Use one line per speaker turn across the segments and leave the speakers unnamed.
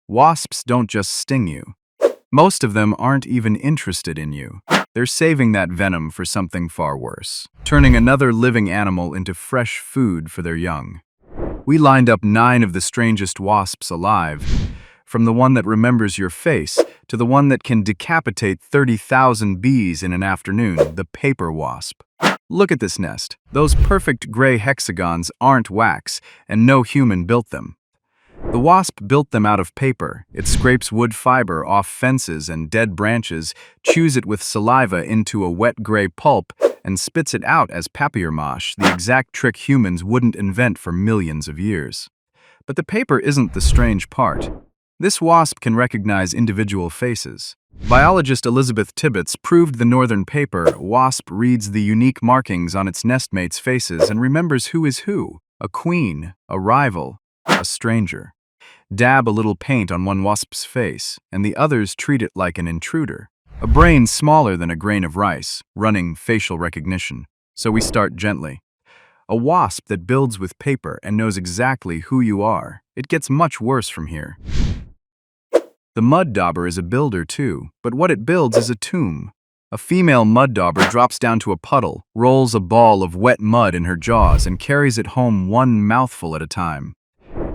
Wasps don't just sting you. Most of them aren't even interested in you. They're saving that venom for something far worse, turning another living animal into fresh food for their young. We lined up 9 of the strangest wasps alive, from the one that remembers your face to the one that can decapitate 30,000 bees in an afternoon, the paper wasp. Look at this nest. Those perfect gray hexagons aren't wax, and no human built them. The wasp built them out of paper. It scrapes wood fiber off fences and dead branches, chews it with saliva into a wet gray pulp, and spits it out as papier-mâche, the exact trick humans wouldn't invent for millions of years. But the paper isn't the strange part. This wasp can recognize individual faces. Biologist Elizabeth Tibbets proved the northern paper wasp reads the unique markings on its nestmates' faces and remembers who is who: a queen, a rival, a stranger. Dab a little paint on one wasp's face, and the others treat it like an intruder. A brain smaller than a grain of rice, running facial recognition. So we start gently. A wasp that builds with paper and knows exactly who you are. It gets much worse from here. The mud dauber is a builder too, but what it builds is a tomb. A female mud dauber drops down to a puddle, rolls a ball of wet mud in her jaws, and carries it home one mouthful at a time.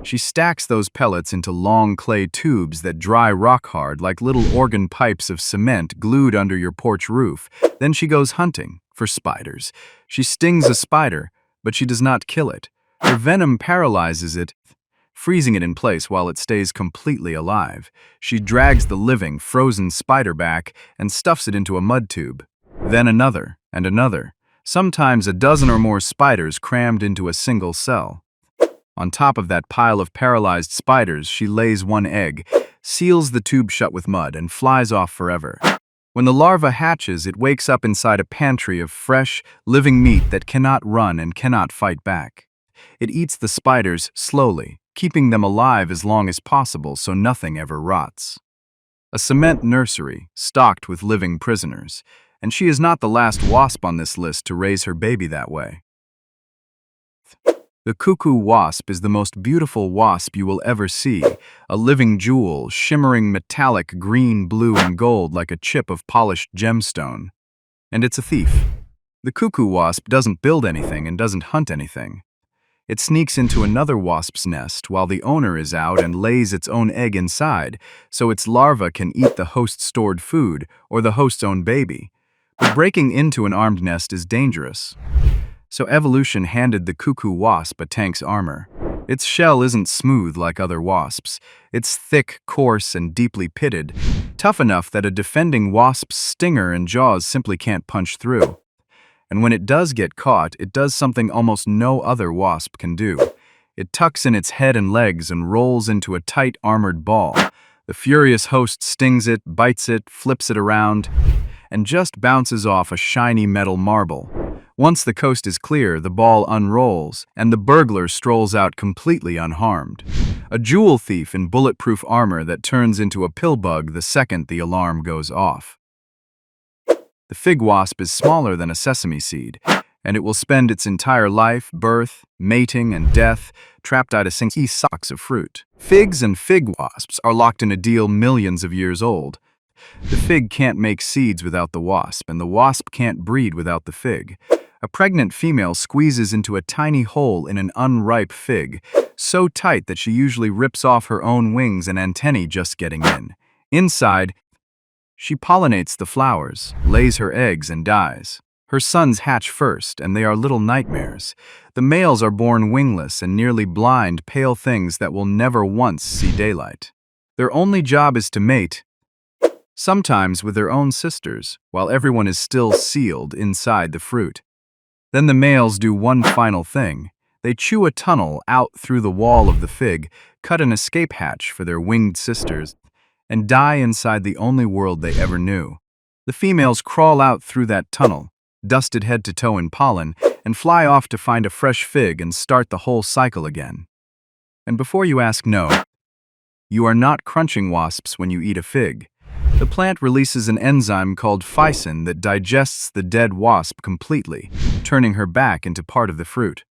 She stacks those pellets into long clay tubes that dry rock hard like little organ pipes of cement glued under your porch roof. Then she goes hunting for spiders. She stings a spider, but she does not kill it. Her venom paralyzes it, freezing it in place while it stays completely alive. She drags the living, frozen spider back and stuffs it into a mud tube. Then another and another, sometimes a dozen or more spiders crammed into a single cell. On top of that pile of paralyzed spiders, she lays one egg, seals the tube shut with mud, and flies off forever. When the larva hatches, it wakes up inside a pantry of fresh, living meat that cannot run and cannot fight back. It eats the spiders slowly, keeping them alive as long as possible so nothing ever rots. A cement nursery, stocked with living prisoners, and she is not the last wasp on this list to raise her baby that way. The cuckoo wasp is the most beautiful wasp you will ever see, a living jewel, shimmering metallic green, blue, and gold like a chip of polished gemstone. And it's a thief. The cuckoo wasp doesn't build anything and doesn't hunt anything. It sneaks into another wasp's nest while the owner is out and lays its own egg inside, so its larva can eat the host's stored food or the host's own baby. But breaking into an armed nest is dangerous. So evolution handed the cuckoo wasp a tank's armor. Its shell isn't smooth like other wasps. It's thick, coarse, and deeply pitted, tough enough that a defending wasp's stinger and jaws simply can't punch through. And when it does get caught, it does something almost no other wasp can do. It tucks in its head and legs and rolls into a tight, armored ball. The furious host stings it, bites it, flips it around, and just bounces off a shiny metal marble. Once the coast is clear, the ball unrolls, and the burglar strolls out completely unharmed. A jewel thief in bulletproof armor that turns into a pill bug the second the alarm goes off. The fig wasp is smaller than a sesame seed, and it will spend its entire life, birth, mating, and death trapped out of single socks of fruit. Figs and fig wasps are locked in a deal millions of years old. The fig can't make seeds without the wasp, and the wasp can't breed without the fig. A pregnant female squeezes into a tiny hole in an unripe fig, so tight that she usually rips off her own wings and antennae just getting in. Inside, she pollinates the flowers, lays her eggs, and dies. Her sons hatch first, and they are little nightmares. The males are born wingless and nearly blind, pale things that will never once see daylight. Their only job is to mate, sometimes with their own sisters, while everyone is still sealed inside the fruit. Then the males do one final thing. They chew a tunnel out through the wall of the fig, cut an escape hatch for their winged sisters, and die inside the only world they ever knew. The females crawl out through that tunnel, dusted head to toe in pollen, and fly off to find a fresh fig and start the whole cycle again. And before you ask, no, you are not crunching wasps when you eat a fig. The plant releases an enzyme called phycin that digests the dead wasp completely, turning her back into part of the fruit.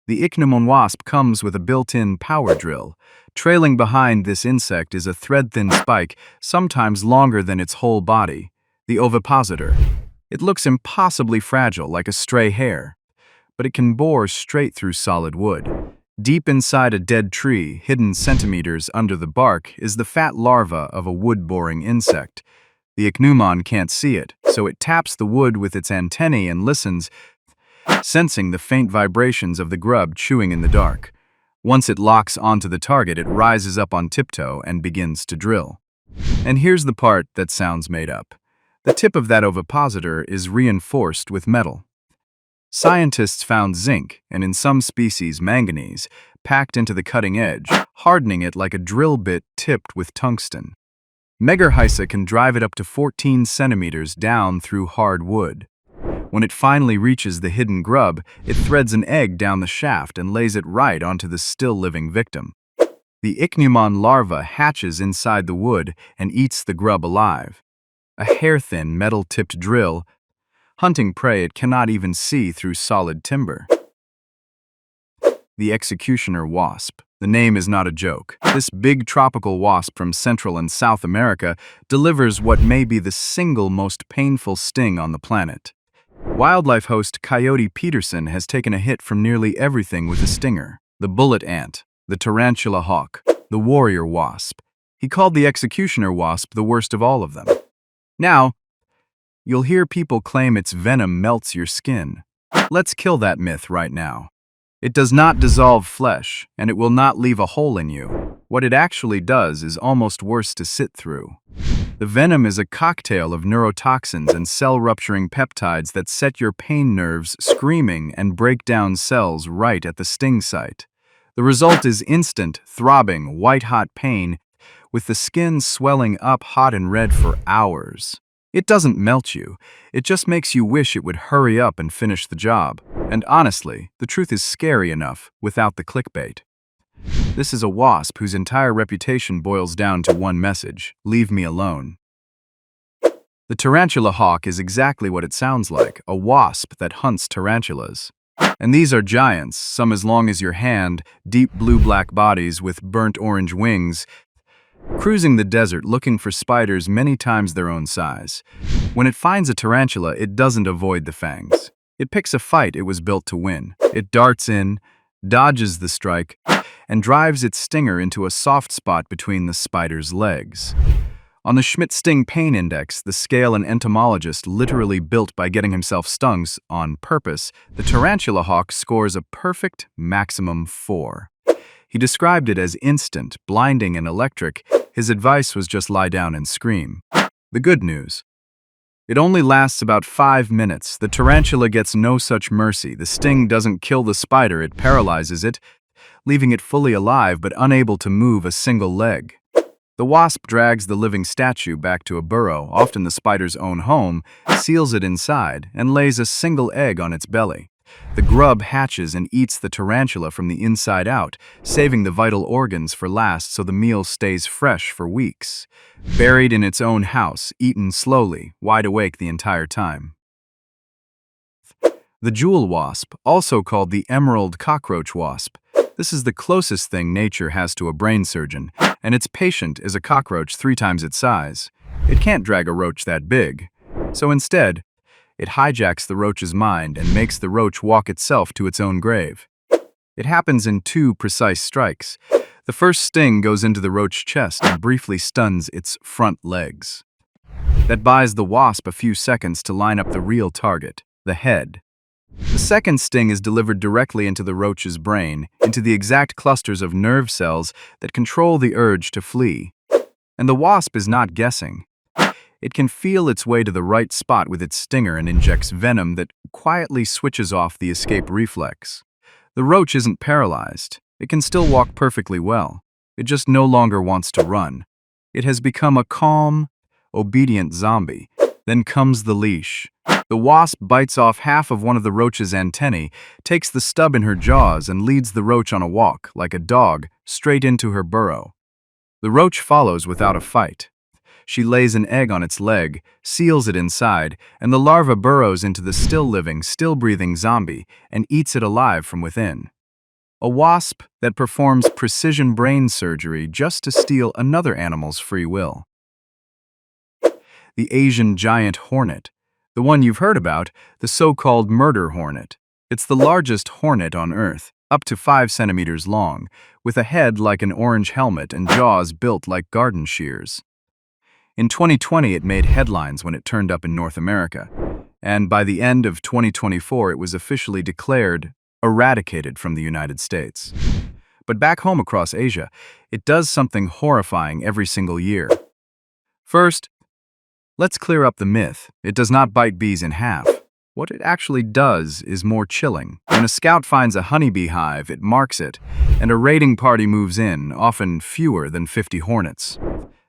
The Ichneumon Wasp comes with a built-in power drill. Trailing behind this insect is a thread-thin spike, sometimes longer than its whole body, the ovipositor. It looks impossibly fragile, like a stray hair, but it can bore straight through solid wood. Deep inside a dead tree, hidden centimeters under the bark, is the fat larva of a wood-boring insect. The ichneumon can't see it, so it taps the wood with its antennae and listens, sensing the faint vibrations of the grub chewing in the dark. Once it locks onto the target, it rises up on tiptoe and begins to drill. And here's the part that sounds made up. The tip of that ovipositor is reinforced with metal. Scientists found zinc, and in some species manganese, packed into the cutting edge, hardening it like a drill bit tipped with tungsten. Megarhysa can drive it up to 14 centimeters down through hard wood. When it finally reaches the hidden grub, it threads an egg down the shaft and lays it right onto the still-living victim. The ichneumon larva hatches inside the wood and eats the grub alive. A hair-thin, metal-tipped drill, hunting prey it cannot even see through solid timber. The executioner wasp. The name is not a joke. This big tropical wasp from Central and South America delivers what may be the single most painful sting on the planet. Wildlife host Coyote Peterson has taken a hit from nearly everything with a stinger. The bullet ant, the tarantula hawk, the warrior wasp. He called the executioner wasp the worst of all of them. Now, you'll hear people claim its venom melts your skin. Let's kill that myth right now. It does not dissolve flesh, and it will not leave a hole in you. What it actually does is almost worse to sit through. The venom is a cocktail of neurotoxins and cell-rupturing peptides that set your pain nerves screaming and break down cells right at the sting site. The result is instant, throbbing, white-hot pain, with the skin swelling up hot and red for hours. It doesn't melt you, it just makes you wish it would hurry up and finish the job. And honestly, the truth is scary enough without the clickbait. This is a wasp whose entire reputation boils down to one message: leave me alone. The tarantula hawk is exactly what it sounds like, a wasp that hunts tarantulas. And these are giants, some as long as your hand, deep blue-black bodies with burnt orange wings, cruising the desert looking for spiders many times their own size. When it finds a tarantula, it doesn't avoid the fangs. It picks a fight it was built to win. It darts in, dodges the strike, and drives its stinger into a soft spot between the spider's legs. On the Schmidt-Sting Pain Index, the scale an entomologist literally built by getting himself stung on purpose, the tarantula hawk scores a perfect maximum 4. He described it as instant, blinding, and electric. His advice was just lie down and scream. The good news: it only lasts about 5 minutes. The tarantula gets no such mercy. The sting doesn't kill the spider, it paralyzes it, leaving it fully alive but unable to move a single leg. The wasp drags the living statue back to a burrow, often the spider's own home, seals it inside, and lays a single egg on its belly. The grub hatches and eats the tarantula from the inside out, saving the vital organs for last so the meal stays fresh for weeks. Buried in its own house, eaten slowly, wide awake the entire time. The jewel wasp, also called the emerald cockroach wasp. This is the closest thing nature has to a brain surgeon, and its patient is a cockroach 3 times its size. It can't drag a roach that big, so instead, it hijacks the roach's mind and makes the roach walk itself to its own grave. It happens in 2 precise strikes. The first sting goes into the roach's chest and briefly stuns its front legs. That buys the wasp a few seconds to line up the real target, the head. The second sting is delivered directly into the roach's brain, into the exact clusters of nerve cells that control the urge to flee. And the wasp is not guessing. It can feel its way to the right spot with its stinger and injects venom that quietly switches off the escape reflex. The roach isn't paralyzed. It can still walk perfectly well. It just no longer wants to run. It has become a calm, obedient zombie. Then comes the leash. The wasp bites off half of one of the roach's antennae, takes the stub in her jaws, and leads the roach on a walk, like a dog, straight into her burrow. The roach follows without a fight. She lays an egg on its leg, seals it inside, and the larva burrows into the still-living, still-breathing zombie and eats it alive from within. A wasp that performs precision brain surgery just to steal another animal's free will. The Asian giant hornet, the one you've heard about, the so-called murder hornet. It's the largest hornet on Earth, up to 5 centimeters long, with a head like an orange helmet and jaws built like garden shears. In 2020, it made headlines when it turned up in North America, and by the end of 2024, it was officially declared eradicated from the United States. But back home across Asia, it does something horrifying every single year. First, let's clear up the myth. It does not bite bees in half. What it actually does is more chilling. When a scout finds a honeybee hive, it marks it, and a raiding party moves in, often fewer than 50 hornets.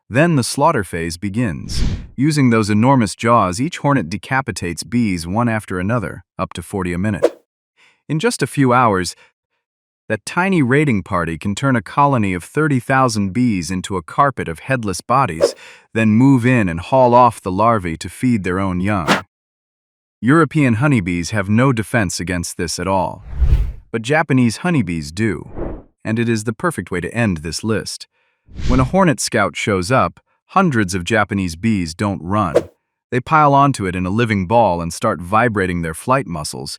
Then the slaughter phase begins. Using those enormous jaws, each hornet decapitates bees one after another, up to 40 a minute. In just a few hours, that tiny raiding party can turn a colony of 30,000 bees into a carpet of headless bodies, then move in and haul off the larvae to feed their own young. European honeybees have no defense against this at all, but Japanese honeybees do, and it is the perfect way to end this list. When a hornet scout shows up, hundreds of Japanese bees don't run. They pile onto it in a living ball and start vibrating their flight muscles,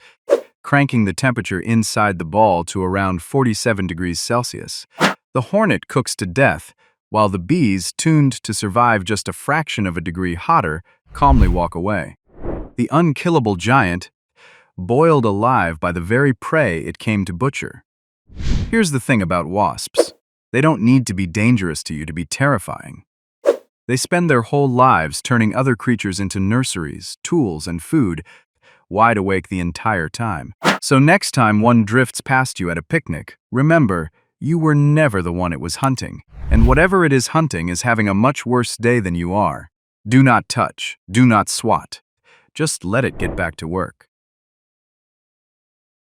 cranking the temperature inside the ball to around 47 degrees Celsius. The hornet cooks to death, while the bees, tuned to survive just a fraction of a degree hotter, calmly walk away. The unkillable giant, boiled alive by the very prey it came to butcher. Here's the thing about wasps. They don't need to be dangerous to you to be terrifying. They spend their whole lives turning other creatures into nurseries, tools, and food, wide awake the entire time. So next time one drifts past you at a picnic, remember, you were never the one it was hunting, and whatever it is hunting is having a much worse day than you are. Do not touch, do not swat. Just let it get back to work.